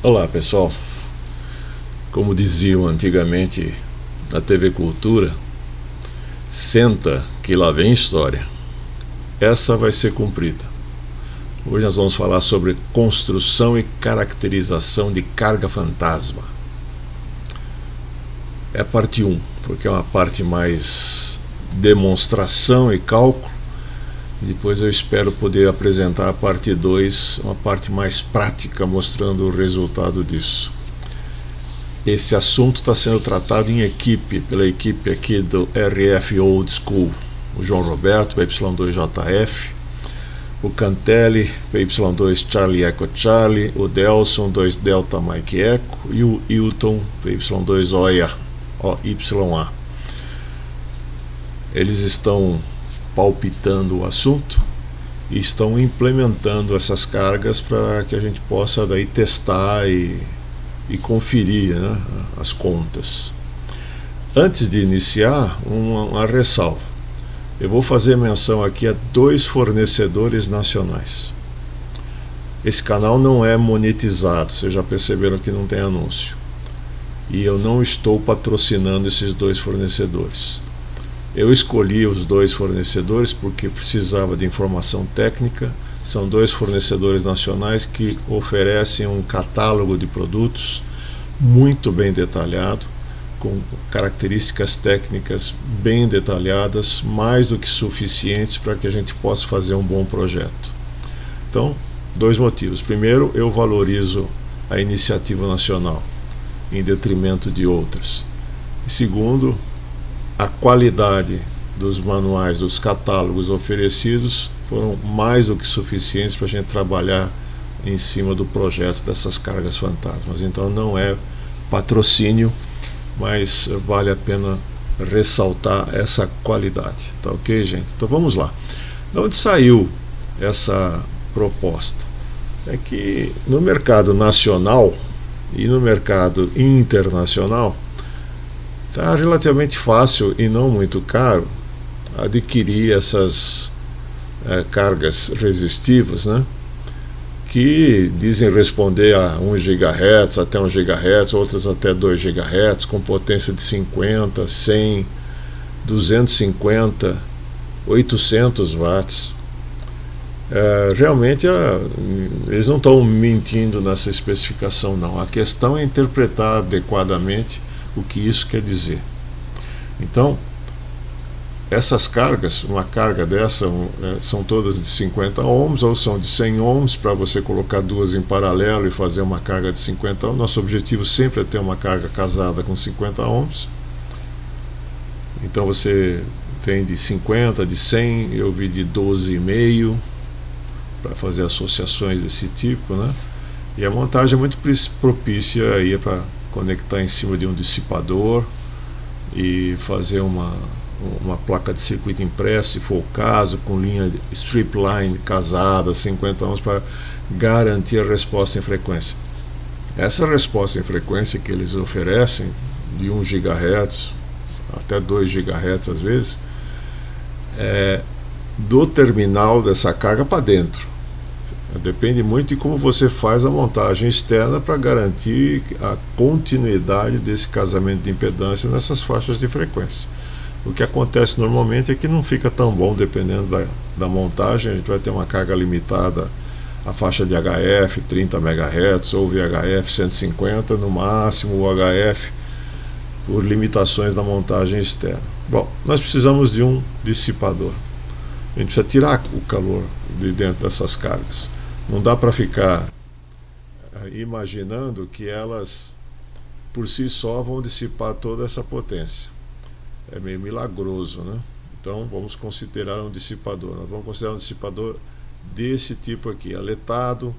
Olá pessoal, como diziam antigamente na TV Cultura, senta que lá vem história. Essa vai ser cumprida. Hoje nós vamos falar sobre construção e caracterização de carga fantasma. É a parte 1, porque é uma parte mais demonstração e cálculo. Depois eu espero poder apresentar a parte 2, uma parte mais prática, mostrando o resultado disso. Esse assunto está sendo tratado em equipe, pela equipe aqui do RF Old School. O João Roberto, PY2JF, o Cantelli, PY2 Charlie Echo Charlie, o Delson, 2 Delta Mike Echo, e o Hilton, PY2 OYA. Eles estão palpitando o assunto e estão implementando essas cargas para que a gente possa daí testar e conferir, né, as contas. Antes de iniciar, uma ressalva. Eu vou fazer menção aqui a 2 fornecedores nacionais. Esse canal não é monetizado, vocês já perceberam que não tem anúncio. E eu não estou patrocinando esses 2 fornecedores. Eu escolhi os 2 fornecedores porque precisava de informação técnica. São 2 fornecedores nacionais que oferecem um catálogo de produtos muito bem detalhado, com características técnicas bem detalhadas, mais do que suficientes para que a gente possa fazer um bom projeto. Então, 2 motivos. Primeiro, eu valorizo a iniciativa nacional em detrimento de outras. E segundo, a qualidade dos manuais, dos catálogos oferecidos foram mais do que suficientes para a gente trabalhar em cima do projeto dessas cargas fantasmas. Então não é patrocínio, mas vale a pena ressaltar essa qualidade. Tá ok, gente? Então vamos lá. De onde saiu essa proposta? É que no mercado nacional e no mercado internacional está relativamente fácil e não muito caro adquirir essas cargas resistivas, né, que dizem responder a 1 GHz, até 1 GHz, outras até 2 GHz, com potência de 50, 100, 250, 800 watts. Realmente eles não estão mentindo nessa especificação, não. A questão é interpretar adequadamente o que isso quer dizer. Então, essas cargas, uma carga dessa, são todas de 50 ohms ou são de 100 ohms, para você colocar 2 em paralelo e fazer uma carga de 50 ohms. Nosso objetivo sempre é ter uma carga casada com 50 ohms. Então você tem de 50, de 100, eu vi de 12,5 para fazer associações desse tipo, né? E a montagem é muito propícia aí para conectar em cima de um dissipador e fazer uma placa de circuito impresso, se for o caso, com linha strip line casada, 50 ohms, para garantir a resposta em frequência. Essa resposta em frequência que eles oferecem, de 1 GHz até 2 GHz às vezes, é do terminal dessa carga para dentro. Depende muito de como você faz a montagem externa para garantir a continuidade desse casamento de impedância nessas faixas de frequência. O que acontece normalmente é que não fica tão bom, dependendo da montagem. A gente vai ter uma carga limitada à faixa de HF 30 MHz ou VHF 150, no máximo o HF, por limitações da montagem externa. Bom, nós precisamos de um dissipador. A gente precisa tirar o calor de dentro dessas cargas. Não dá para ficar imaginando que elas por si só vão dissipar toda essa potência. É meio milagroso, né? Então vamos considerar um dissipador. Nós vamos considerar um dissipador desse tipo aqui, aletado,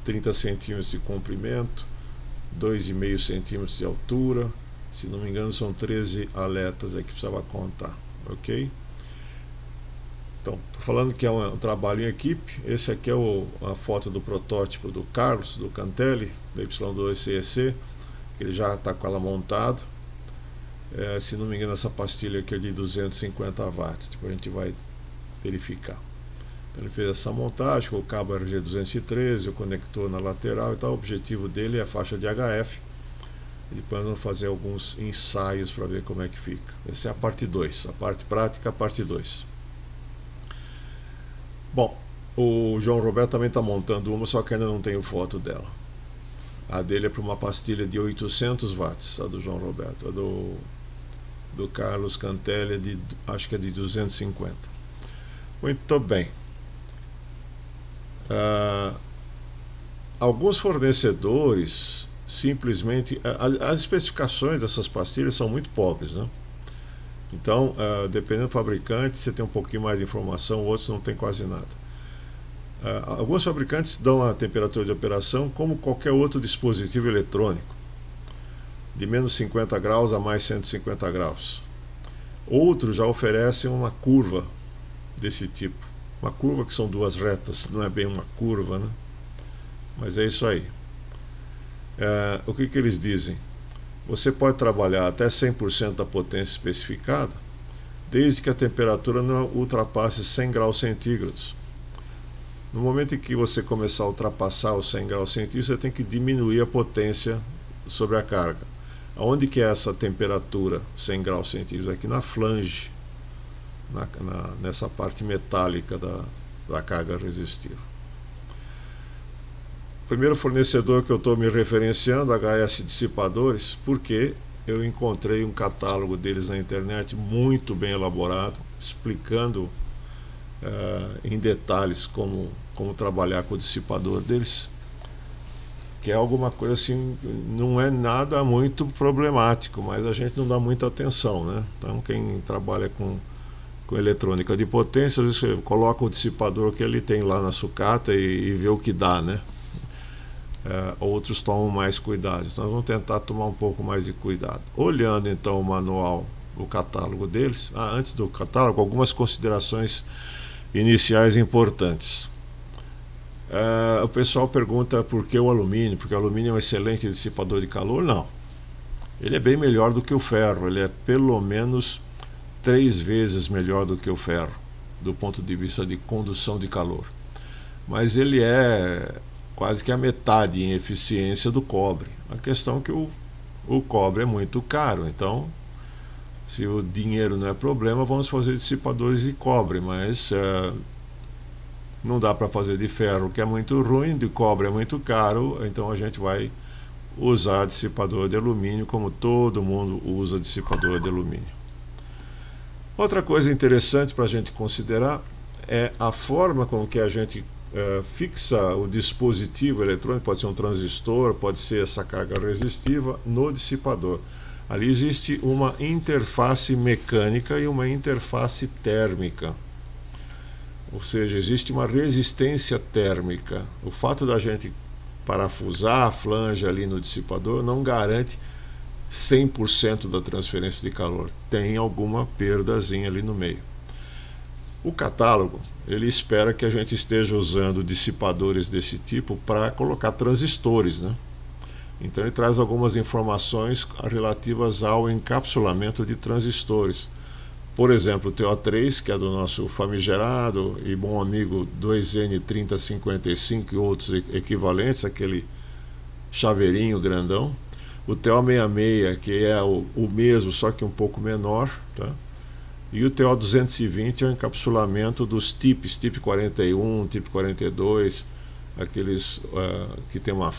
30 centímetros de comprimento, 2,5 centímetros de altura. Se não me engano são 13 aletas aí que precisava contar, ok? Então, estou falando que é um trabalho em equipe. Esse aqui é a foto do protótipo do Carlos, do Cantelli, da Y2CEC, que ele já está com ela montada. Se não me engano, essa pastilha aqui é de 250 watts, depois a gente vai verificar. Ele fez essa montagem com o cabo RG213, o conector na lateral e tal. O objetivo dele é a faixa de HF. E depois vamos fazer alguns ensaios para ver como é que fica. Essa é a parte 2, a parte prática, a parte 2. Bom, o João Roberto também está montando uma, só que ainda não tenho foto dela. A dele é para uma pastilha de 800 watts, a do João Roberto. A do Carlos Cantelli acho que é de 250. Muito bem. Alguns fornecedores simplesmente, as especificações dessas pastilhas são muito pobres, né? Então, dependendo do fabricante, você tem um pouquinho mais de informação, outros não tem quase nada. Alguns fabricantes dão a temperatura de operação como qualquer outro dispositivo eletrônico, de menos 50 graus a mais 150 graus. Outros já oferecem uma curva desse tipo, uma curva que são duas retas, não é bem uma curva, né? Mas é isso aí. O que eles dizem? Você pode trabalhar até 100% da potência especificada, desde que a temperatura não ultrapasse 100 graus centígrados. No momento em que você começar a ultrapassar os 100 graus centígrados, você tem que diminuir a potência sobre a carga. Aonde que é essa temperatura 100 graus centígrados? Aqui na flange, nessa parte metálica da carga resistiva. O primeiro fornecedor que eu estou me referenciando, HS Dissipadores, porque eu encontrei um catálogo deles na internet muito bem elaborado, explicando em detalhes como trabalhar com o dissipador deles, que é alguma coisa assim, não é nada muito problemático, mas a gente não dá muita atenção, né? Então quem trabalha com eletrônica de potência, às vezes você coloca o dissipador que ele tem lá na sucata e vê o que dá, né? Outros tomam mais cuidado, então nós vamos tentar tomar um pouco mais de cuidado. Olhando então o manual, o catálogo deles, antes do catálogo, algumas considerações iniciais importantes. O pessoal pergunta por que o alumínio, porque o alumínio é um excelente dissipador de calor. Não, ele é bem melhor do que o ferro, ele é pelo menos 3 vezes melhor do que o ferro, do ponto de vista de condução de calor, mas ele é quase que a metade em eficiência do cobre. A questão é que o cobre é muito caro, então se o dinheiro não é problema, vamos fazer dissipadores de cobre, mas não dá para fazer de ferro, que é muito ruim, de cobre é muito caro, então a gente vai usar dissipador de alumínio, como todo mundo usa dissipador de alumínio. Outra coisa interessante para a gente considerar é a forma com que a gente fixa o dispositivo eletrônico, pode ser um transistor, pode ser essa carga resistiva, no dissipador. Ali existe uma interface mecânica e uma interface térmica, ou seja, existe uma resistência térmica. O fato da gente parafusar a flange ali no dissipador não garante 100% da transferência de calor, tem alguma perdazinha ali no meio. O catálogo, ele espera que a gente esteja usando dissipadores desse tipo para colocar transistores, né? Então ele traz algumas informações relativas ao encapsulamento de transistores. Por exemplo, o TO3, que é do nosso famigerado e bom amigo 2N3055 e outros equivalentes, aquele chaveirinho grandão. O TO66, que é o mesmo, só que um pouco menor, tá? E o TO220 é o encapsulamento dos TIPs, TIP 41, TIP 42, aqueles que tem uma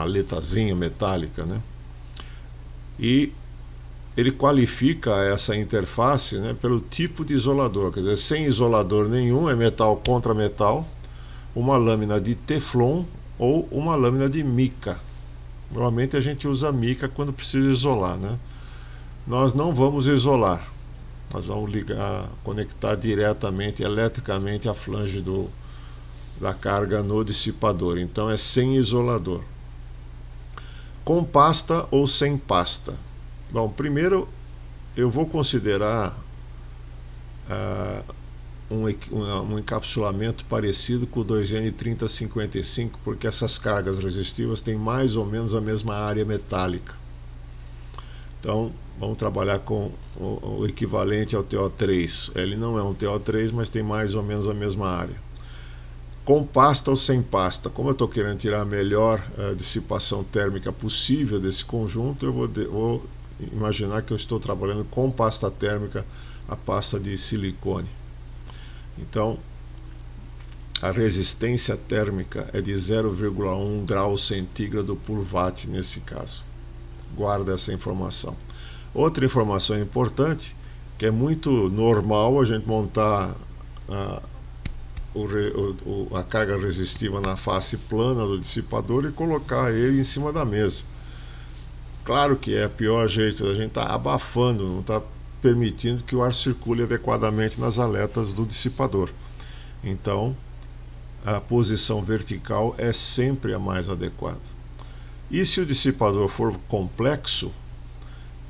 aletazinha metálica, né? E ele qualifica essa interface, né, pelo tipo de isolador, quer dizer, sem isolador nenhum, é metal contra metal, uma lâmina de Teflon ou uma lâmina de mica. Normalmente a gente usa mica quando precisa isolar, né? Nós não vamos isolar. Nós vamos conectar diretamente, eletricamente, a flange da carga no dissipador. Então é sem isolador. Com pasta ou sem pasta? Bom, primeiro eu vou considerar um encapsulamento parecido com o 2N3055, porque essas cargas resistivas têm mais ou menos a mesma área metálica. Então vamos trabalhar com o equivalente ao TO3. Ele não é um TO3, mas tem mais ou menos a mesma área. Com pasta ou sem pasta? Como eu estou querendo tirar a melhor dissipação térmica possível desse conjunto, eu vou imaginar que eu estou trabalhando com pasta térmica, a pasta de silicone. Então a resistência térmica é de 0,1 graus centígrado por watt nesse caso. Guarda essa informação. Outra informação importante, que é muito normal a gente montar a carga resistiva na face plana do dissipador e colocar ele em cima da mesa. Claro que é o pior jeito, a gente está abafando, não está permitindo que o ar circule adequadamente nas aletas do dissipador. Então a posição vertical é sempre a mais adequada. E se o dissipador for complexo,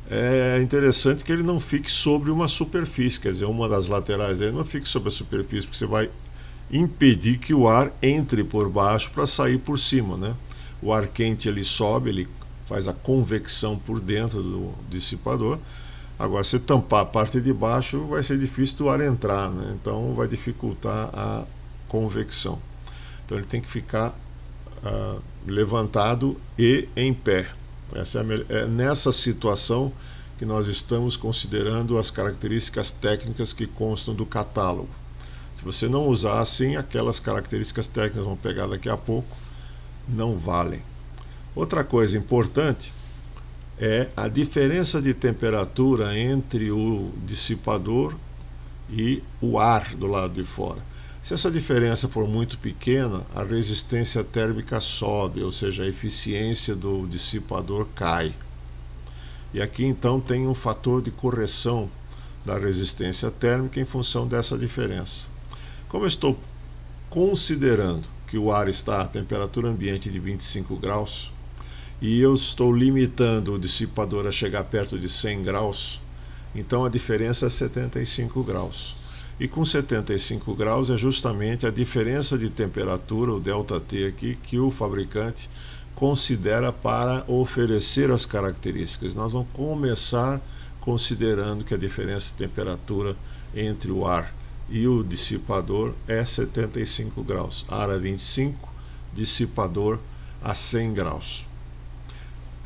é interessante que ele não fique sobre uma superfície, quer dizer, uma das laterais dele não fique sobre a superfície, porque você vai impedir que o ar entre por baixo para sair por cima, né? O ar quente ele sobe, ele faz a convecção por dentro do dissipador. Agora, se tampar a parte de baixo, vai ser difícil do ar entrar, né? Então vai dificultar a convecção. Então ele tem que ficar levantado e em pé. É nessa situação que nós estamos considerando as características técnicas que constam do catálogo. Se você não usar assim, aquelas características técnicas, vão pegar daqui a pouco, não valem. Outra coisa importante é a diferença de temperatura entre o dissipador e o ar do lado de fora. Se essa diferença for muito pequena, a resistência térmica sobe, ou seja, a eficiência do dissipador cai. E aqui então tem um fator de correção da resistência térmica em função dessa diferença. Como eu estou considerando que o ar está a temperatura ambiente de 25 graus e eu estou limitando o dissipador a chegar perto de 100 graus, então a diferença é 75 graus. E com 75 graus é justamente a diferença de temperatura, o ΔT aqui, que o fabricante considera para oferecer as características. Nós vamos começar considerando que a diferença de temperatura entre o ar e o dissipador é 75 graus. Ar a 25, dissipador a 100 graus.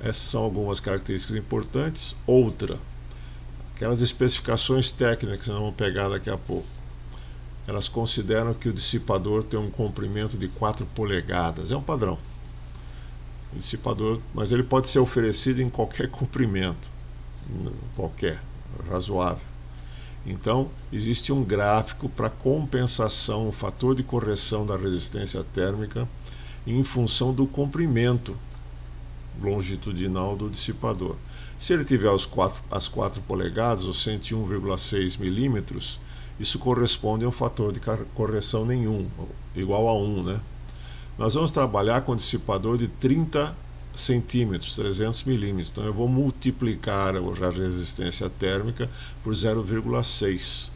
Essas são algumas características importantes. Outra, aquelas especificações técnicas que nós vamos pegar daqui a pouco, elas consideram que o dissipador tem um comprimento de 4 polegadas, é um padrão. O dissipador, mas ele pode ser oferecido em qualquer comprimento, qualquer, razoável. Então, existe um gráfico para compensação, um fator de correção da resistência térmica em função do comprimento longitudinal do dissipador. Se ele tiver as 4 polegadas, os 101,6 milímetros, isso corresponde a um fator de correção nenhum, igual a 1, né? Nós vamos trabalhar com um dissipador de 30 centímetros, 300 milímetros. Então eu vou multiplicar a resistência térmica por 0,6,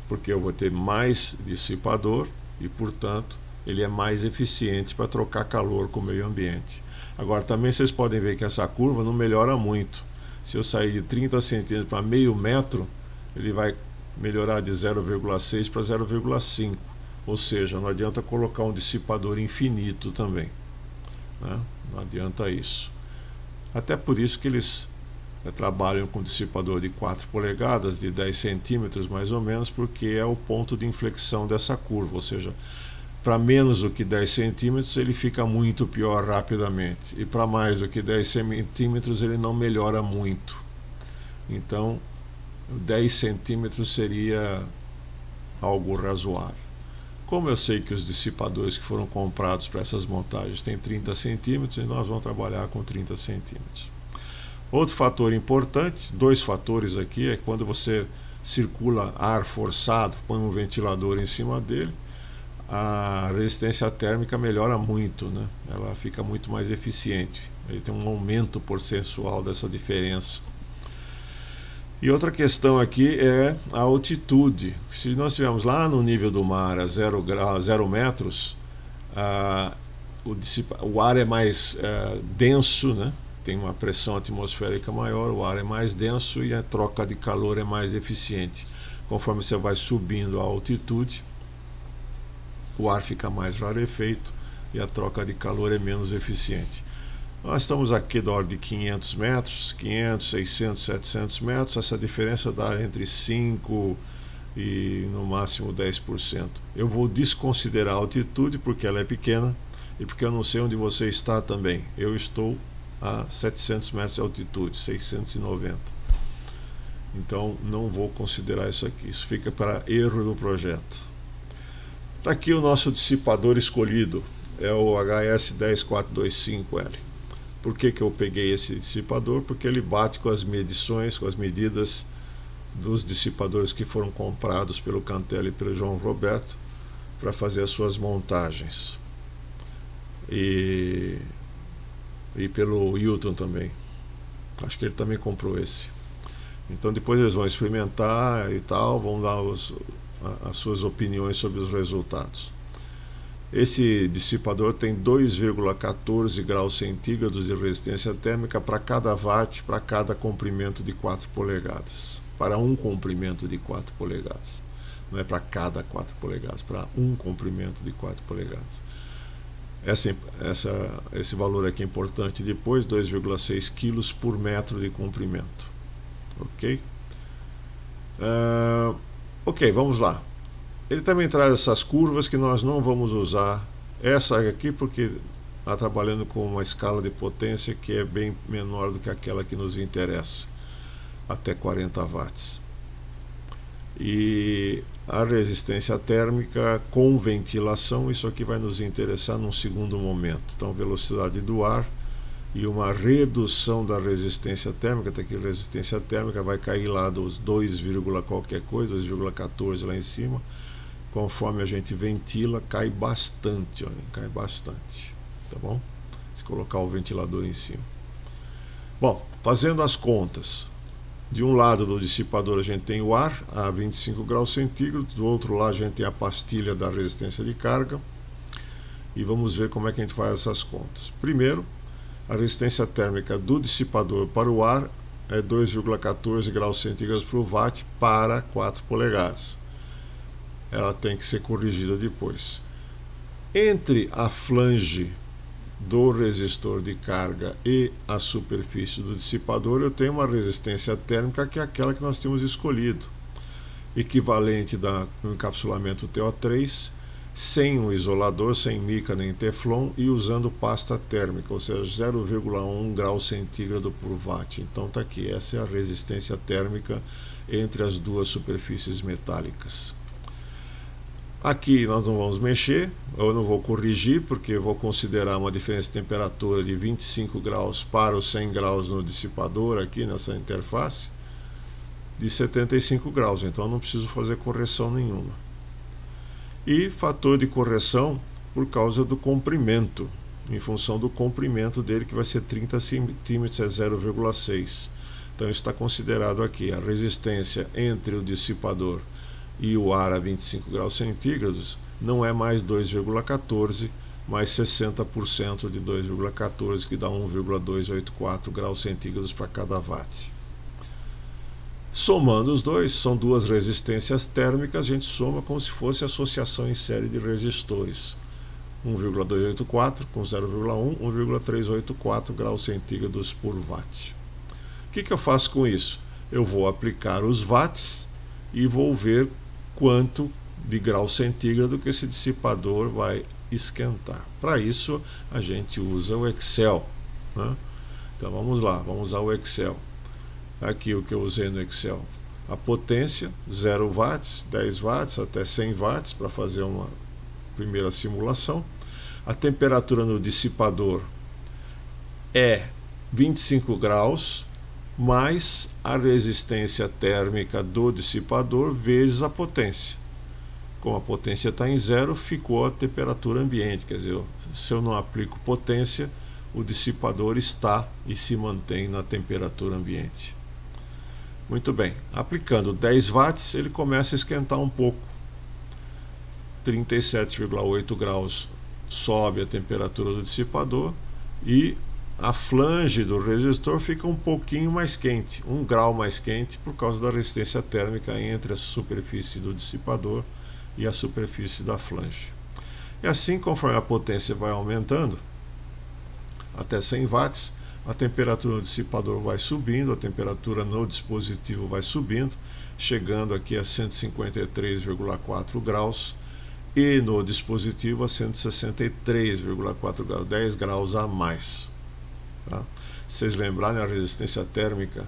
porque eu vou ter mais dissipador e, portanto, ele é mais eficiente para trocar calor com o meio ambiente. Agora, também vocês podem ver que essa curva não melhora muito. Se eu sair de 30 centímetros para meio metro, ele vai melhorar de 0,6 para 0,5. Ou seja, não adianta colocar um dissipador infinito também, né? Não adianta isso. Até por isso que eles trabalham com dissipador de 4 polegadas, de 10 centímetros mais ou menos, porque é o ponto de inflexão dessa curva. Ou seja, para menos do que 10 centímetros ele fica muito pior rapidamente, e para mais do que 10 centímetros ele não melhora muito. Então 10 centímetros seria algo razoável. Como eu sei que os dissipadores que foram comprados para essas montagens têm 30 centímetros, nós vamos trabalhar com 30 centímetros. Outro fator importante, dois fatores aqui, é quando você circula ar forçado, põe um ventilador em cima dele, a resistência térmica melhora muito, né? Ela fica muito mais eficiente, ele tem um aumento percentual dessa diferença. E outra questão aqui é a altitude. Se nós estivermos lá no nível do mar a 0 metros, o ar é mais denso, né? tem uma pressão atmosférica maior, o ar é mais denso e a troca de calor é mais eficiente. Conforme você vai subindo a altitude, o ar fica mais rarefeito e a troca de calor é menos eficiente. Nós estamos aqui da ordem de 500 metros, 500, 600, 700 metros, essa diferença dá entre 5% e no máximo 10%. Eu vou desconsiderar a altitude porque ela é pequena e porque eu não sei onde você está também. Eu estou a 700 metros de altitude, 690. Então não vou considerar isso aqui, isso fica para erro do projeto. Está aqui o nosso dissipador escolhido, é o HS10425L. Por que eu peguei esse dissipador? Porque ele bate com as medições, com as medidas dos dissipadores que foram comprados pelo Cantelli e pelo João Roberto para fazer as suas montagens. E pelo Hilton também. Acho que ele também comprou esse. Então depois eles vão experimentar e tal, vão dar as suas opiniões sobre os resultados. Esse dissipador tem 2,14 graus centígrados de resistência térmica para cada watt, para cada comprimento de 4 polegadas. Para um comprimento de 4 polegadas. Não é para cada 4 polegadas, para um comprimento de 4 polegadas. Esse valor aqui é importante depois, 2,6 kg por metro de comprimento. Ok? Ok, vamos lá. Ele também traz essas curvas que nós não vamos usar. Essa aqui porque está trabalhando com uma escala de potência que é bem menor do que aquela que nos interessa, até 40 watts. E a resistência térmica com ventilação, isso aqui vai nos interessar num segundo momento. Então, velocidade do ar e uma redução da resistência térmica. Até que a resistência térmica vai cair lá dos 2, qualquer coisa, 2,14 lá em cima. Conforme a gente ventila, cai bastante, olha, cai bastante, tá bom? Se colocar o ventilador em cima. Bom, fazendo as contas, de um lado do dissipador a gente tem o ar a 25 graus centígrados, do outro lado a gente tem a pastilha da resistência de carga, e vamos ver como é que a gente faz essas contas. Primeiro, a resistência térmica do dissipador para o ar é 2,14 graus centígrados por watt para 4 polegadas. Ela tem que ser corrigida depois. Entre a flange do resistor de carga e a superfície do dissipador, eu tenho uma resistência térmica que é aquela que nós tínhamos escolhido, equivalente do encapsulamento TO3, sem um isolador, sem mica nem teflon e usando pasta térmica, ou seja, 0,1 grau centígrado por watt. Então está aqui, essa é a resistência térmica entre as duas superfícies metálicas. Aqui nós não vamos mexer, eu não vou corrigir, porque eu vou considerar uma diferença de temperatura de 25 graus para os 100 graus no dissipador, aqui nessa interface, de 75 graus, então eu não preciso fazer correção nenhuma. E fator de correção por causa do comprimento, em função do comprimento dele, que vai ser 30 centímetros, é 0,6. Então está considerado aqui a resistência entre o dissipador e o ar a 25 graus centígrados não é mais 2,14, mais 60% de 2,14, que dá 1,284 graus centígrados para cada watt. Somando os dois, são duas resistências térmicas, a gente soma como se fosse associação em série de resistores. 1,284 com 0,1, 1,384 graus centígrados por watt. O que eu faço com isso? Eu vou aplicar os watts e vou ver quanto de grau centígrado que esse dissipador vai esquentar. Para isso a gente usa o Excel, né? Então vamos lá, vamos usar o Excel. Aqui o que eu usei no Excel: a potência 0 watts, 10 watts até 100 watts para fazer uma primeira simulação. A temperatura no dissipador é 25 graus mais a resistência térmica do dissipador vezes a potência. Como a potência está em 0, ficou a temperatura ambiente. Quer dizer, se eu não aplico potência, o dissipador está e se mantém na temperatura ambiente. Muito bem, aplicando 10 watts, ele começa a esquentar um pouco. 37,8 graus sobe a temperatura do dissipador e a flange do resistor fica um pouquinho mais quente, 1 grau mais quente, por causa da resistência térmica entre a superfície do dissipador e a superfície da flange. E assim, conforme a potência vai aumentando, até 100 watts, a temperatura no dissipador vai subindo, a temperatura no dispositivo vai subindo, chegando aqui a 153,4 graus, e no dispositivo a 163,4 graus, 10 graus a mais. Tá? Se vocês lembrarem, a resistência térmica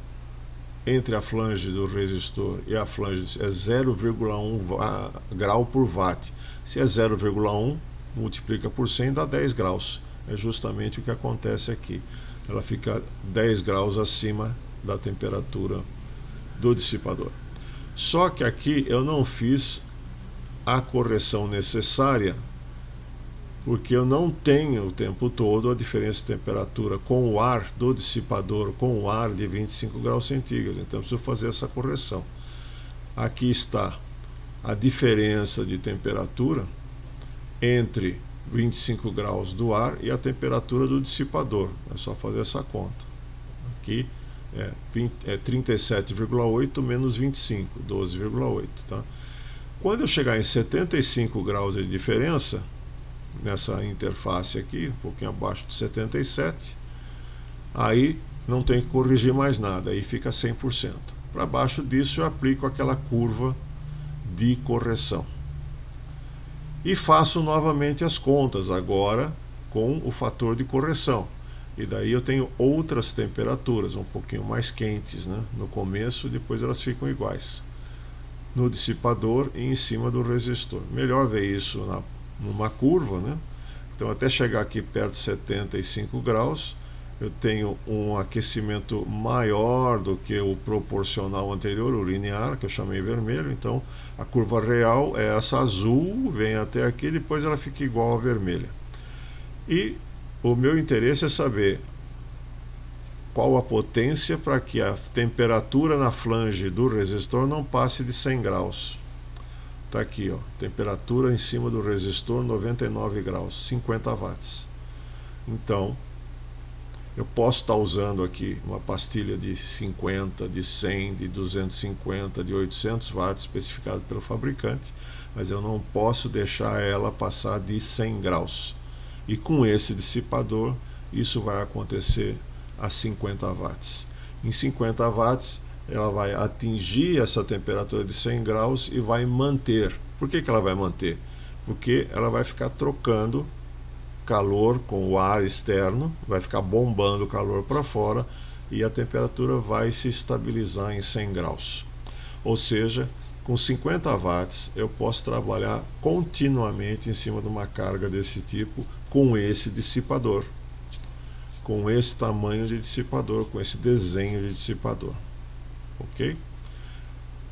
entre a flange do resistor e a flange é 0,1 grau por watt. Se é 0,1, multiplica por 100, dá 10 graus. É justamente o que acontece aqui. Ela fica 10 graus acima da temperatura do dissipador. Só que aqui eu não fiz a correção necessária, porque eu não tenho o tempo todo a diferença de temperatura com o ar do dissipador, com o ar de 25 graus centígrados. Então eu preciso fazer essa correção. Aqui está a diferença de temperatura entre 25 graus do ar e a temperatura do dissipador. É só fazer essa conta. Aqui é 37,8 menos 25, 12,8. Tá? Quando eu chegar em 75 graus de diferença, nessa interface aqui, um pouquinho abaixo de 77, aí não tem que corrigir mais nada, aí fica 100%. Para baixo disso eu aplico aquela curva de correção. E faço novamente as contas, agora com o fator de correção. E daí eu tenho outras temperaturas, um pouquinho mais quentes, né? No começo, depois elas ficam iguais. No dissipador e em cima do resistor. Melhor ver isso numa curva, né? Então até chegar aqui perto de 75 graus, eu tenho um aquecimento maior do que o proporcional anterior, o linear, que eu chamei vermelho. Então a curva real é essa azul, vem até aqui, depois ela fica igual à vermelha. E o meu interesse é saber qual a potência para que a temperatura na flange do resistor não passe de 100 graus. Está aqui, ó, temperatura em cima do resistor 99 graus, 50 watts. Então, eu posso estar usando aqui uma pastilha de 50, de 100, de 250, de 800 watts especificado pelo fabricante, mas eu não posso deixar ela passar de 100 graus. E com esse dissipador, isso vai acontecer a 50 watts. Em 50 watts, ela vai atingir essa temperatura de 100 graus e vai manter. Por que ela vai manter? Porque ela vai ficar trocando calor com o ar externo, vai ficar bombando o calor para fora e a temperatura vai se estabilizar em 100 graus. Ou seja, com 50 watts eu posso trabalhar continuamente em cima de uma carga desse tipo com esse dissipador, com esse tamanho de dissipador, com esse desenho de dissipador. Ok?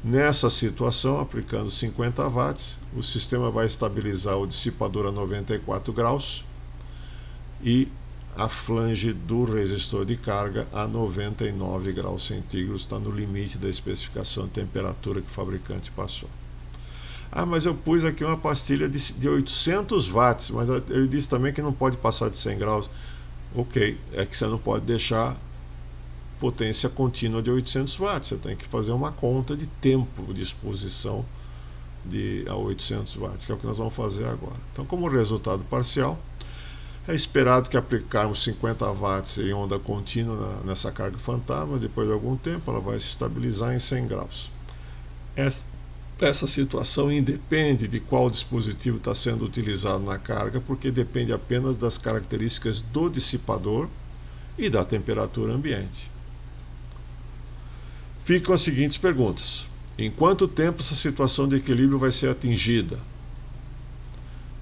Nessa situação, aplicando 50 watts, o sistema vai estabilizar o dissipador a 94 graus e a flange do resistor de carga a 99 graus centígrados, está no limite da especificação de temperatura que o fabricante passou. Ah, mas eu pus aqui uma pastilha de 800 watts, mas ele disse também que não pode passar de 100 graus. Ok, é que você não pode deixar potência contínua de 800 watts, você tem que fazer uma conta de tempo de exposição a 800 watts, que é o que nós vamos fazer agora. Então, como resultado parcial, é esperado que aplicarmos 50 watts em onda contínua nessa carga fantasma, depois de algum tempo ela vai se estabilizar em 100 graus. Essa situação independe de qual dispositivo está sendo utilizado na carga, porque depende apenas das características do dissipador e da temperatura ambiente. Ficam as seguintes perguntas: em quanto tempo essa situação de equilíbrio vai ser atingida?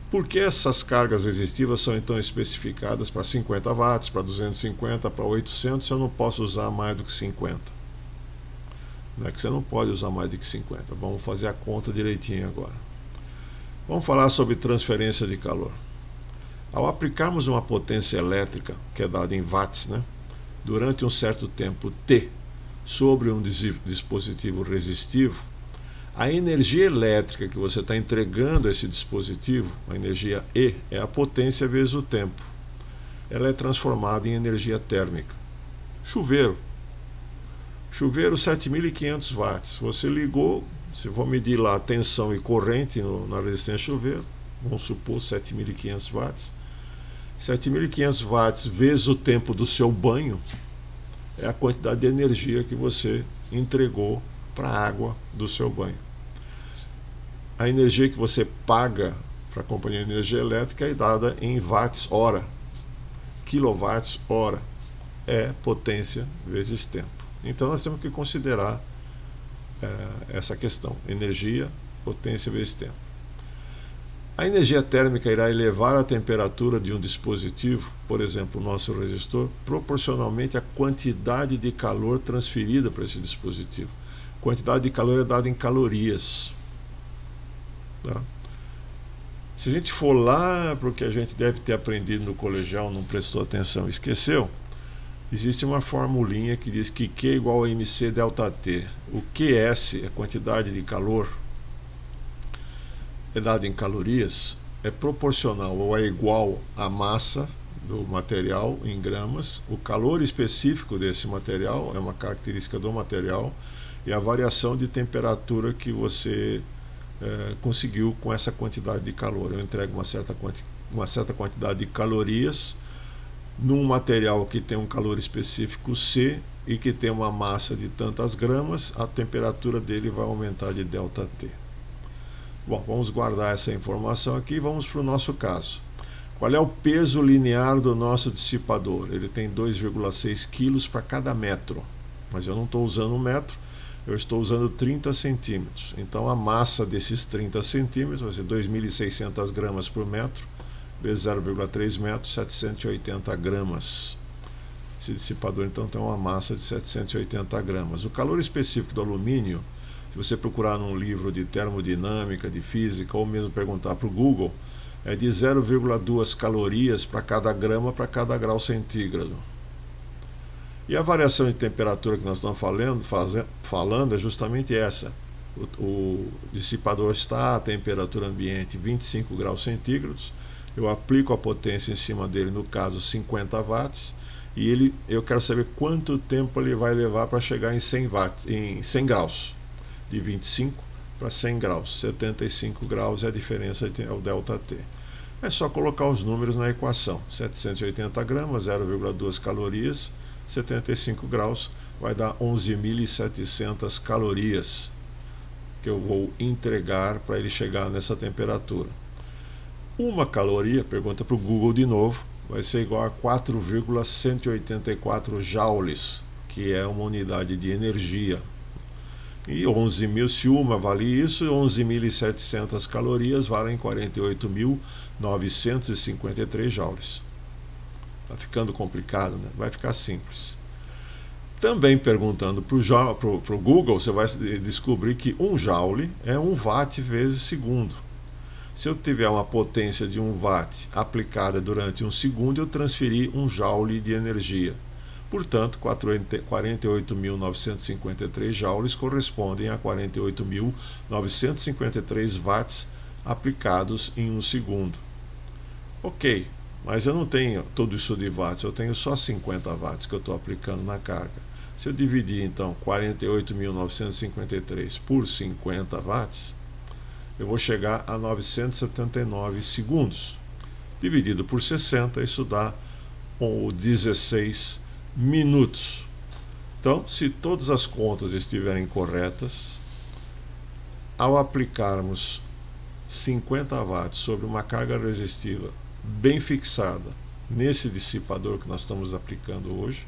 Por que essas cargas resistivas são então especificadas para 50 watts, para 250, para 800, se eu não posso usar mais do que 50? Não é que você não pode usar mais do que 50. Vamos fazer a conta direitinho agora. Vamos falar sobre transferência de calor. Ao aplicarmos uma potência elétrica, que é dada em watts, né, durante um certo tempo T, sobre um dispositivo resistivo, a energia elétrica que você está entregando a esse dispositivo, a energia E, é a potência vezes o tempo. ela é transformada em energia térmica. Chuveiro 7.500 watts, você ligou, se for medir lá a tensão e corrente na resistência chuveiro, vamos supor 7.500 watts, 7.500 watts vezes o tempo do seu banho é a quantidade de energia que você entregou para a água do seu banho. A energia que você paga para a companhia de energia elétrica é dada em watts hora, quilowatts hora, é potência vezes tempo. Então nós temos que considerar essa questão, energia, potência vezes tempo. A energia térmica irá elevar a temperatura de um dispositivo, por exemplo, o nosso resistor, proporcionalmente à quantidade de calor transferida para esse dispositivo. Quantidade de calor é dada em calorias. Tá? Se a gente for lá para o que a gente deve ter aprendido no colegial, não prestou atenção, esqueceu, existe uma formulinha que diz que Q é igual a MC delta T. O QS, a quantidade de calor, é dado em calorias, é proporcional ou é igual à massa do material em gramas, o calor específico desse material é uma característica do material, e a variação de temperatura que você conseguiu com essa quantidade de calor. Eu entrego uma certa quantidade de calorias num material que tem um calor específico C e que tem uma massa de tantas gramas, a temperatura dele vai aumentar de ΔT. Bom, vamos guardar essa informação aqui e vamos para o nosso caso. Qual é o peso linear do nosso dissipador? Ele tem 2,6 kg para cada metro, mas eu não estou usando um metro, eu estou usando 30 centímetros. Então a massa desses 30 centímetros vai ser 2.600 gramas por metro, vezes 0,3 metros, 780 gramas. Esse dissipador então tem uma massa de 780 gramas. O calor específico do alumínio, se você procurar num livro de termodinâmica, de física, ou mesmo perguntar para o Google, é de 0,2 calorias para cada grama para cada grau centígrado. E a variação de temperatura que nós estamos falando é justamente essa. O dissipador está a temperatura ambiente 25 graus centígrados, eu aplico a potência em cima dele, no caso 50 watts, e eu quero saber quanto tempo ele vai levar para chegar em 100 watts, em 100 graus. De 25 para 100 graus, 75 graus é a diferença, é o ΔT. É só colocar os números na equação, 780 gramas, 0,2 calorias, 75 graus, vai dar 11.700 calorias que eu vou entregar para ele chegar nessa temperatura. Uma caloria, pergunta para o Google de novo, vai ser igual a 4,184 joules, que é uma unidade de energia. E 11.000, se uma vale isso, 11.700 calorias valem 48.953 joules. Está ficando complicado, né? Vai ficar simples. Também perguntando para o Google, você vai descobrir que 1 joule é 1 watt vezes segundo. Se eu tiver uma potência de 1 watt aplicada durante 1 segundo, eu transferi 1 joule de energia. Portanto, 48.953 joules correspondem a 48.953 watts aplicados em 1 segundo. Ok, mas eu não tenho tudo isso de watts, eu tenho só 50 watts que eu estou aplicando na carga. Se eu dividir então 48.953 por 50 watts, eu vou chegar a 979 segundos. Dividido por 60, isso dá 16 minutos. Então, se todas as contas estiverem corretas, ao aplicarmos 50 watts sobre uma carga resistiva bem fixada nesse dissipador que nós estamos aplicando hoje,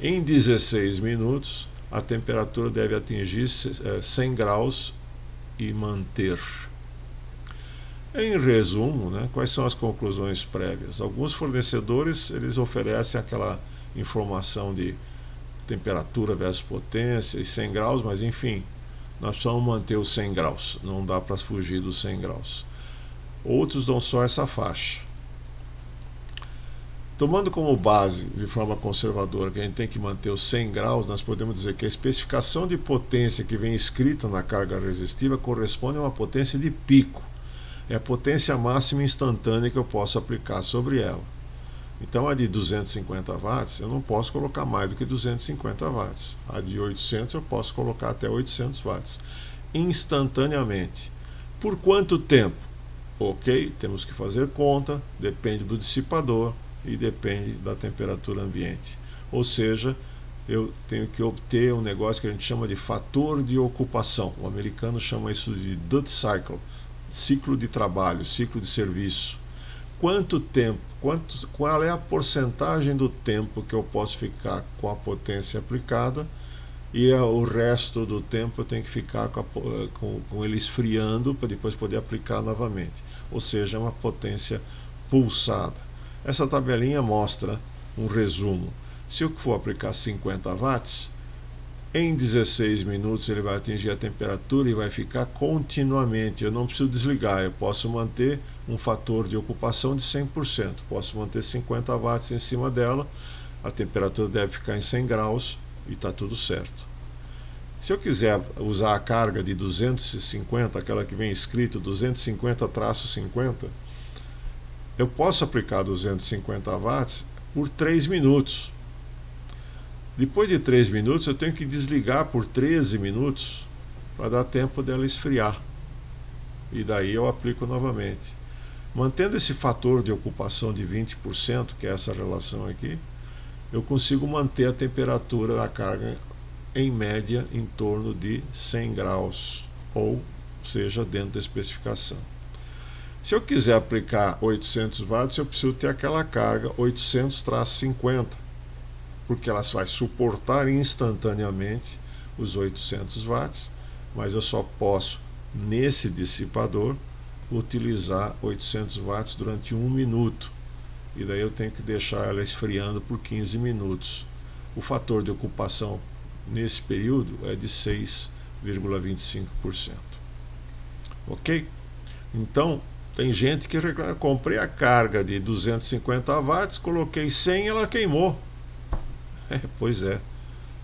em 16 minutos a temperatura deve atingir 100 graus e manter. Em resumo, né, quais são as conclusões prévias? Alguns fornecedores eles oferecem aquela informação de temperatura versus potência e 100 graus, mas enfim, nós precisamos manter os 100 graus, não dá para fugir dos 100 graus. Outros dão só essa faixa. Tomando como base, de forma conservadora, que a gente tem que manter os 100 graus, nós podemos dizer que a especificação de potência que vem escrita na carga resistiva corresponde a uma potência de pico. É a potência máxima instantânea que eu posso aplicar sobre ela. Então a de 250 watts eu não posso colocar mais do que 250 watts. A de 800 eu posso colocar até 800 watts. Instantaneamente. Por quanto tempo? Ok, temos que fazer conta, depende do dissipador e depende da temperatura ambiente. Ou seja, eu tenho que obter um negócio que a gente chama de fator de ocupação. O americano chama isso de duty cycle, ciclo de trabalho, ciclo de serviço. Quanto tempo, qual é a porcentagem do tempo que eu posso ficar com a potência aplicada, e o resto do tempo eu tenho que ficar com ele esfriando para depois poder aplicar novamente. Ou seja, uma potência pulsada. Essa tabelinha mostra um resumo. Se eu for aplicar 50 watts, em 16 minutos ele vai atingir a temperatura e vai ficar continuamente. Eu não preciso desligar, eu posso manter um fator de ocupação de 100%. Posso manter 50 watts em cima dela, a temperatura deve ficar em 100 graus e está tudo certo. Se eu quiser usar a carga de 250, aquela que vem escrito 250-50, eu posso aplicar 250 watts por 3 minutos. Depois de 3 minutos eu tenho que desligar por 13 minutos para dar tempo dela esfriar. E daí eu aplico novamente. Mantendo esse fator de ocupação de 20%, que é essa relação aqui, eu consigo manter a temperatura da carga em média em torno de 100 graus, ou seja, dentro da especificação. Se eu quiser aplicar 800 watts, eu preciso ter aquela carga 800-50, porque ela vai suportar instantaneamente os 800 watts, mas eu só posso, nesse dissipador, utilizar 800 watts durante 1 minuto. E daí eu tenho que deixar ela esfriando por 15 minutos. O fator de ocupação nesse período é de 6,25%. Ok? Então, tem gente que reclama: comprei a carga de 250 watts, coloquei 100 e ela queimou. Pois é,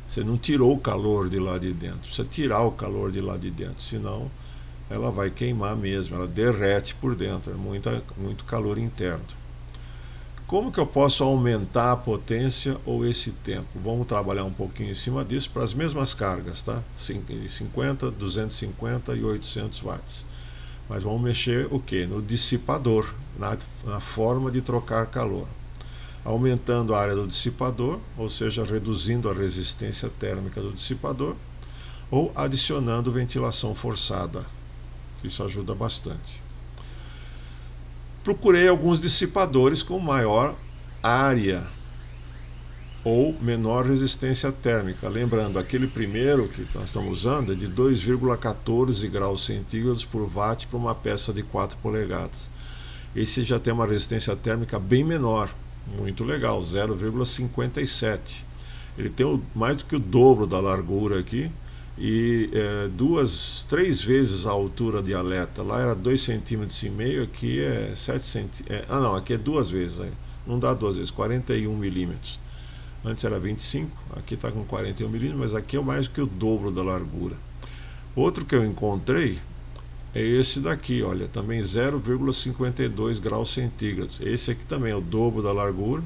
você não tirou o calor de lá de dentro. Precisa tirar o calor de lá de dentro, senão ela vai queimar mesmo, ela derrete por dentro, é muito calor interno. Como que eu posso aumentar a potência ou esse tempo? Vamos trabalhar um pouquinho em cima disso para as mesmas cargas, tá? 50, 250 e 800 watts. Mas vamos mexer o que? No dissipador, na forma de trocar calor. Aumentando a área do dissipador, ou seja, reduzindo a resistência térmica do dissipador, ou adicionando ventilação forçada. Isso ajuda bastante. Procurei alguns dissipadores com maior área ou menor resistência térmica. Lembrando, aquele primeiro que nós estamos usando é de 2,14 graus centígrados por watt para uma peça de 4 polegadas. Esse já tem uma resistência térmica bem menor, muito legal, 0,57. Ele tem mais do que o dobro da largura aqui e 3 vezes a altura de aleta. Lá era 2,5 cm, aqui é 7 cm. Não, aqui é 2 vezes, não dá 2 vezes, 41 milímetros. Antes era 25, aqui está com 41 milímetros, mas aqui é mais do que o dobro da largura. Outro que eu encontrei é esse daqui, olha, também 0,52 graus centígrados. Esse aqui também é o dobro da largura.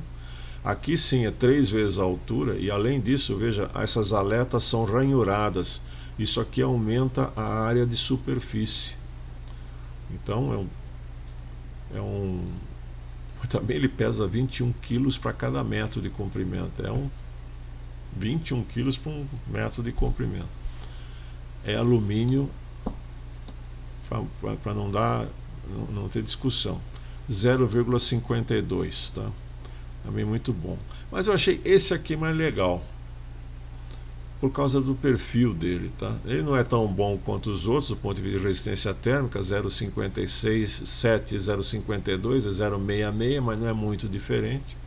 Aqui sim é 3 vezes a altura, e além disso, veja, essas aletas são ranhuradas. Isso aqui aumenta a área de superfície. Então também ele pesa 21 quilos para cada metro de comprimento. 21 quilos para 1 metro de comprimento. É alumínio, para não ter discussão. 0,52, tá? Também muito bom. Mas eu achei esse aqui mais legal por causa do perfil dele, tá? Ele não é tão bom quanto os outros do ponto de vista de resistência térmica, 0,56, 7, 0,52, é 0,66, mas não é muito diferente.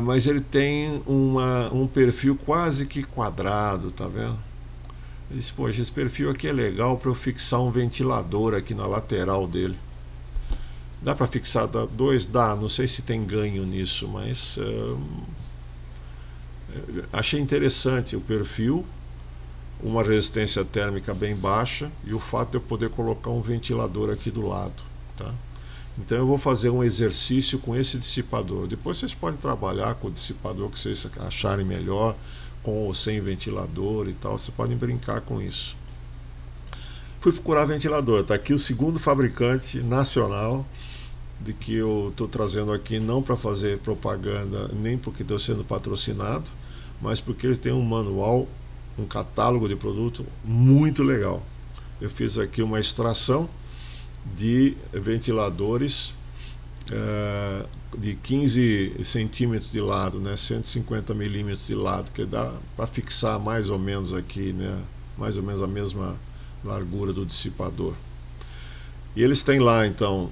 Mas ele tem um perfil quase que quadrado, tá vendo? Ele disse: poxa, esse perfil aqui é legal para eu fixar um ventilador aqui na lateral dele. Dá para fixar 2? Dá, não sei se tem ganho nisso, mas achei interessante o perfil, uma resistência térmica bem baixa e o fato de eu poder colocar um ventilador aqui do lado, tá? Então eu vou fazer um exercício com esse dissipador. Depois vocês podem trabalhar com o dissipador que vocês acharem melhor, com ou sem ventilador e tal. Vocês podem brincar com isso. Fui procurar ventilador. Está aqui o segundo fabricante nacional de que eu estou trazendo aqui, não para fazer propaganda, nem porque estou sendo patrocinado, mas porque eles têm um manual, um catálogo de produto muito legal. Eu fiz aqui uma extração de ventiladores de 15 centímetros de lado, né, 150 milímetros de lado, que dá para fixar mais ou menos aqui, né, mais ou menos a mesma largura do dissipador. E eles têm lá então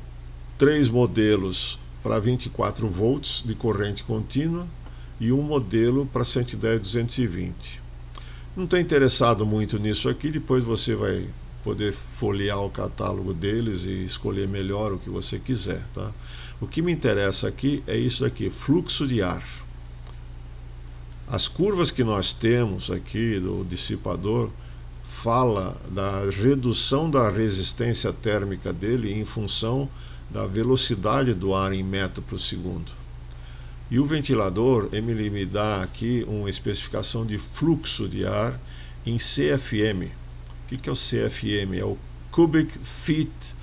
3 modelos para 24 volts de corrente contínua e um modelo para 110 220. Não estou interessado muito nisso aqui, depois você vai poder folhear o catálogo deles e escolher melhor o que você quiser, tá? O que me interessa aqui é isso aqui, fluxo de ar. As curvas que nós temos aqui do dissipador fala da redução da resistência térmica dele em função da velocidade do ar em metro por segundo. E o ventilador ele me dá aqui uma especificação de fluxo de ar em CFM. O que é o CFM? É o Cubic Feet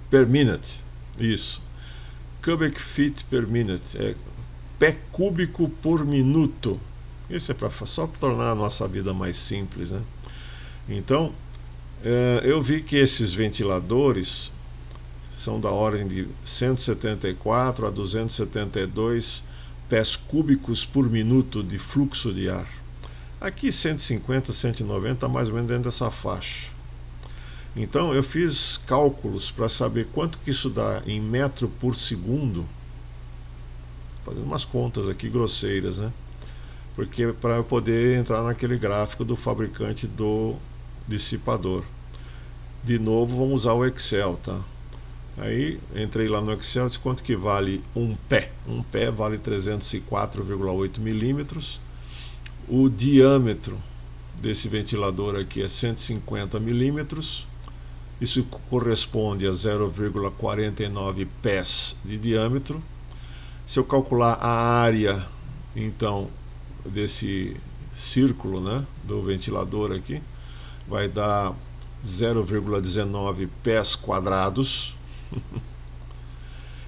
per Minute. Isso. Cubic Feet per Minute. É pé cúbico por minuto. Isso é só para tornar a nossa vida mais simples, né? Então, eu vi que esses ventiladores são da ordem de 174 a 272 pés cúbicos por minuto de fluxo de ar. Aqui 150, 190, mais ou menos dentro dessa faixa. Então eu fiz cálculos para saber quanto que isso dá em metro por segundo, fazendo umas contas aqui grosseiras, né? Porque para eu poder entrar naquele gráfico do fabricante do dissipador. De novo vamos usar o Excel, tá? Aí entrei lá no Excel, disse quanto que vale um pé. Um pé vale 304,8 milímetros. O diâmetro desse ventilador aqui é 150 milímetros. Isso corresponde a 0,49 pés de diâmetro. Se eu calcular a área, então, desse círculo, né, do ventilador aqui, vai dar 0,19 pés quadrados.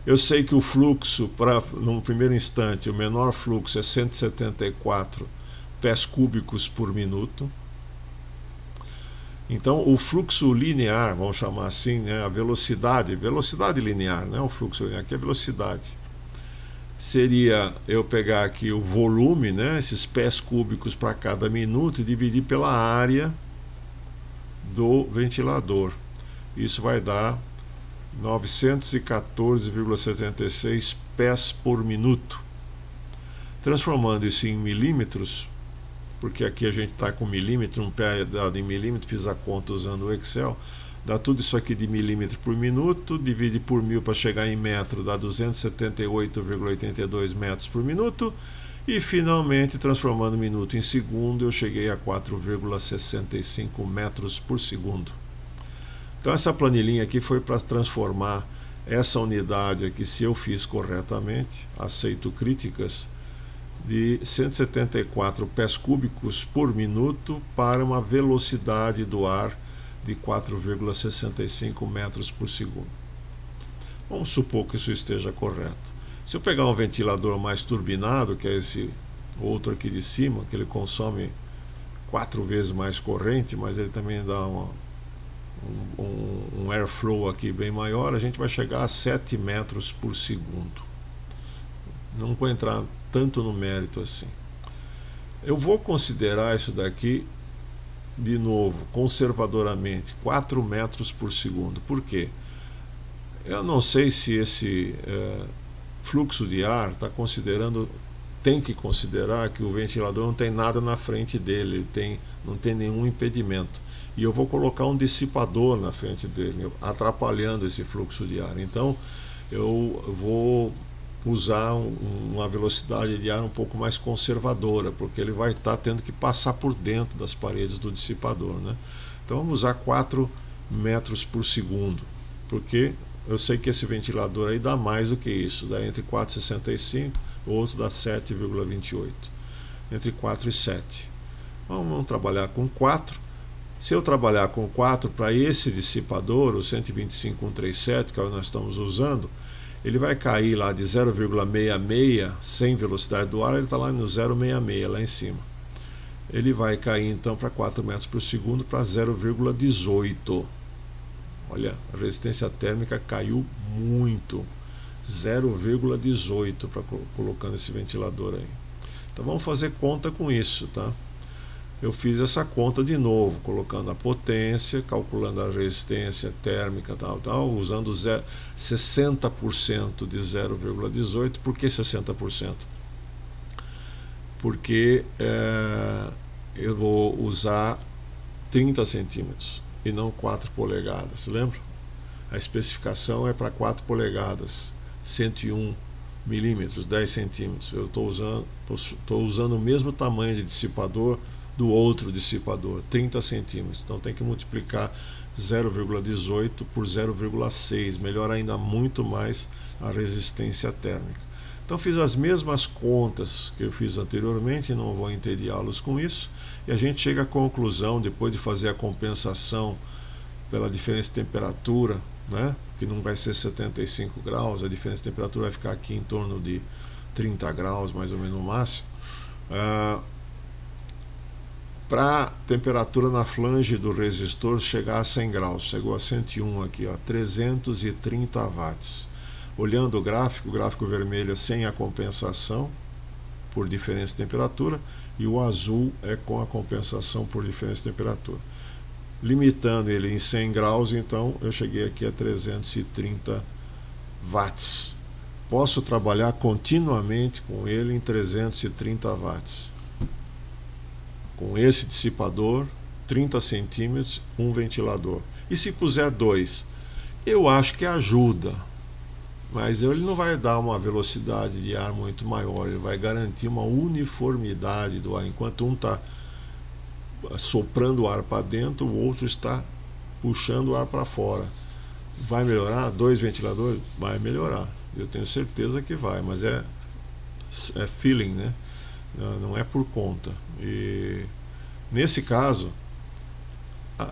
Eu sei que o fluxo, no primeiro instante, o menor fluxo é 174 pés cúbicos por minuto. Então o fluxo linear, vamos chamar assim, né, a velocidade linear, né, o fluxo linear, aqui é a velocidade. Seria eu pegar aqui o volume, né, esses pés cúbicos para cada minuto e dividir pela área do ventilador. Isso vai dar 914,76 pés por minuto. Transformando isso em milímetros, porque aqui a gente está com milímetro, um pé dado em milímetro, fiz a conta usando o Excel, dá tudo isso aqui de milímetro por minuto, divide por 1000 para chegar em metro, dá 278,82 metros por minuto, e finalmente, transformando minuto em segundo, eu cheguei a 4,65 metros por segundo. Então essa planilhinha aqui foi para transformar essa unidade aqui, se eu fiz corretamente, aceito críticas, de 174 pés cúbicos por minuto para uma velocidade do ar de 4,65 metros por segundo. Vamos supor que isso esteja correto. Se eu pegar um ventilador mais turbinado, que é esse outro aqui de cima, que ele consome 4 vezes mais corrente, mas ele também dá um airflow aqui bem maior, a gente vai chegar a 7 metros por segundo. Não vou entrar tanto no mérito assim. Eu vou considerar isso daqui, de novo, conservadoramente, 4 metros por segundo. Por quê? Eu não sei se esse fluxo de ar está considerando, tem que considerar que o ventilador não tem nada na frente dele, não tem nenhum impedimento. E eu vou colocar um dissipador na frente dele, atrapalhando esse fluxo de ar. Então eu vou usar uma velocidade de ar um pouco mais conservadora, porque ele vai estar tendo que passar por dentro das paredes do dissipador, né? Então vamos usar 4 metros por segundo, porque eu sei que esse ventilador aí dá mais do que isso, dá entre 4,65, o outro dá 7,28, entre 4 e 7. Vamos trabalhar com 4. Se eu trabalhar com 4 para esse dissipador, o 125137, que é o que nós estamos usando, ele vai cair lá de 0,66 sem velocidade do ar, ele está lá no 0,66 lá em cima. Ele vai cair então para 4 metros por segundo para 0,18. Olha, a resistência térmica caiu muito, 0,18 para colocando esse ventilador aí. Então vamos fazer conta com isso, tá? Eu fiz essa conta de novo, colocando a potência, calculando a resistência térmica, tal, usando 60% de 0,18. Por que 60%? Porque eu vou usar 30 centímetros e não 4 polegadas, lembra? A especificação é para 4 polegadas, 101 milímetros, 10 centímetros. Eu estou usando o mesmo tamanho de dissipador do outro dissipador, 30 centímetros. Então tem que multiplicar 0,18 por 0,6, melhora ainda muito mais a resistência térmica. Então fiz as mesmas contas que eu fiz anteriormente, não vou entediá-los com isso, e a gente chega à conclusão, depois de fazer a compensação pela diferença de temperatura, né, que não vai ser 75 graus, a diferença de temperatura vai ficar aqui em torno de 30 graus, mais ou menos no máximo. Para a temperatura na flange do resistor chegar a 100 graus, chegou a 101 aqui, ó, 330 watts. Olhando o gráfico vermelho é sem a compensação por diferença de temperatura, e o azul é com a compensação por diferença de temperatura. Limitando ele em 100 graus, então eu cheguei aqui a 330 watts. Posso trabalhar continuamente com ele em 330 watts. Com esse dissipador, 30 centímetros, um ventilador. E se puser 2, eu acho que ajuda, mas ele não vai dar uma velocidade de ar muito maior, ele vai garantir uma uniformidade do ar. Enquanto um está soprando o ar para dentro, o outro está puxando o ar para fora. Vai melhorar? 2 ventiladores? Vai melhorar, eu tenho certeza que vai, mas é feeling, né? Não é por conta. E nesse caso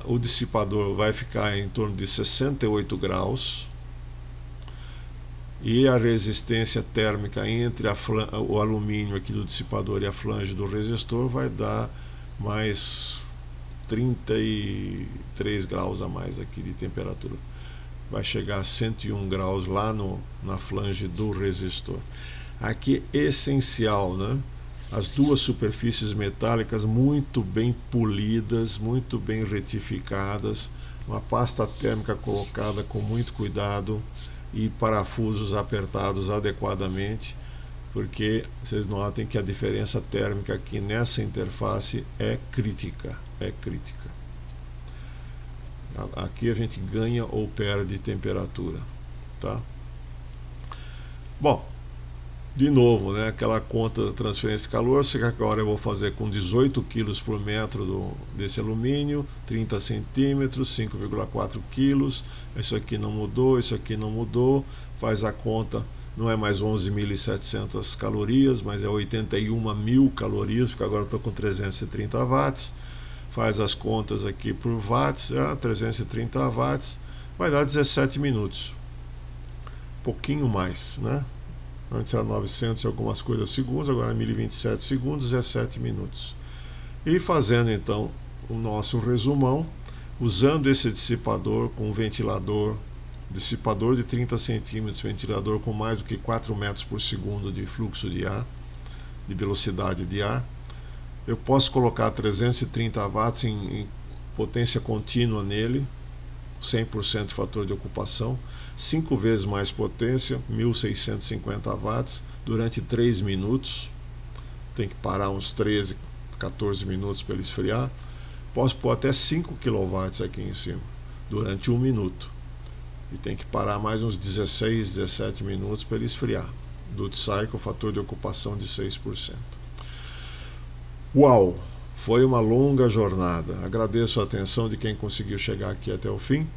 o dissipador vai ficar em torno de 68 graus e a resistência térmica entre o alumínio aqui do dissipador e a flange do resistor vai dar mais 33 graus a mais aqui de temperatura. Vai chegar a 101 graus lá na flange do resistor. Aqui é essencial, né? As duas superfícies metálicas muito bem polidas, muito bem retificadas, uma pasta térmica colocada com muito cuidado e parafusos apertados adequadamente, porque vocês notem que a diferença térmica aqui nessa interface é crítica, Aqui a gente ganha ou perde temperatura, tá? Bom, de novo, né, aquela conta da transferência de calor, que agora eu vou fazer com 18 kg por metro desse alumínio, 30 centímetros, 5,4 kg. Isso aqui não mudou, isso aqui não mudou. Faz a conta, não é mais 11.700 calorias, mas é 81.000 calorias, porque agora eu estou com 330 watts. Faz as contas aqui por watts, 330 watts, vai dar 17 minutos. Pouquinho mais, né? Antes era 900 e algumas coisas segundos, agora é 1027 segundos, 17 minutos. E fazendo então o nosso resumão, usando esse dissipador com ventilador, dissipador de 30 centímetros, ventilador com mais do que 4 metros por segundo de fluxo de ar, de velocidade de ar, eu posso colocar 330 watts em potência contínua nele, 100% de fator de ocupação, 5 vezes mais potência, 1650 watts, durante 3 minutos. Tem que parar uns 13, 14 minutos para ele esfriar. Posso pôr até 5 kW aqui em cima, durante 1 minuto. E tem que parar mais uns 16, 17 minutos para ele esfriar. Duty cycle, fator de ocupação de 6%. Uau! Foi uma longa jornada. Agradeço a atenção de quem conseguiu chegar aqui até o fim.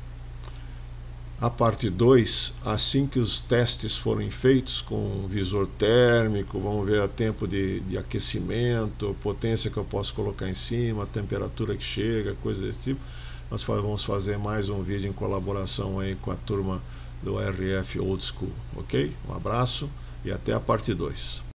A parte 2, assim que os testes forem feitos com visor térmico, vamos ver a tempo de aquecimento, potência que eu posso colocar em cima, temperatura que chega, coisa desse tipo. Nós vamos fazer mais um vídeo em colaboração aí com a turma do RF Old School, ok? Um abraço e até a parte 2.